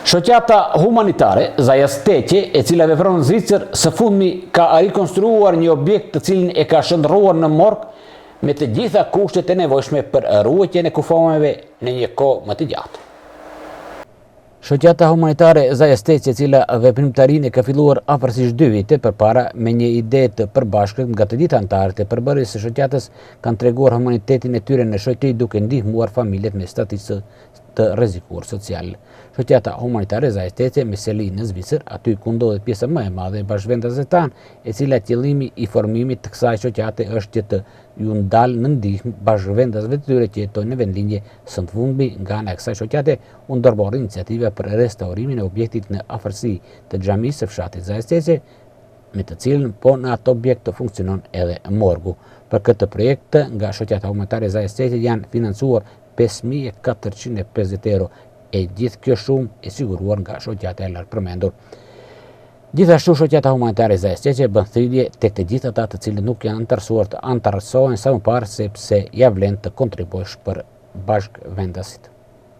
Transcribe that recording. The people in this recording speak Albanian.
Shoqata humanitare Zaja Steqe, e cila vepron në Zvicër, së fundmi ka rikonstruuar një objekt të cilin e ka shndërruar në morg me të gjitha kushtet e nevojshme për ruajtjen e kufomeve në një kohë më të gjatë. Shoqata humanitare Zaja Steqe, e cila veprimtarinë ka filluar afërsisht 2 vite përpara me një ide të përbashkët nga të gjithë anëtarët e përbërjes së shoqatës, kanë treguar humanitetin e tyre në shoqëri duke ndihmuar familjet me statusë të rrezikuar social. Shoqata humanitare Zaja Steqe me seli në Zvicër, aty ku ndodhet pjesa më e madhe e bashkëvendasve tanë, e cila qëllimi i formimit të kësaj shoqate është që të ju ndalë në ndihmë bashkëvendasve të tyre që jetojnë në vendlinje. Së fundmi, nga ana e kësaj shoqate u ndërmori iniciativa për restaurimin e objektit në afërsi të xhamisë së fshatit Zaja Steqe, me të cilën po në atë objekt të funksionon edhe morgu. Për këtë projekt nga shoqata humanitare Zaja Steqe janë financuar 5.450 euro, e gjithë kjo shumë e siguruar nga shoqata e lartë përmendur. Gjithashtu shoqata humanitare Zaja Steqe bën thirrje tek të gjithë ata të cilët nuk janë antarësuar të antarësohen sa më parë, sepse ja vlen të kontribuosh për bashkëvendasit.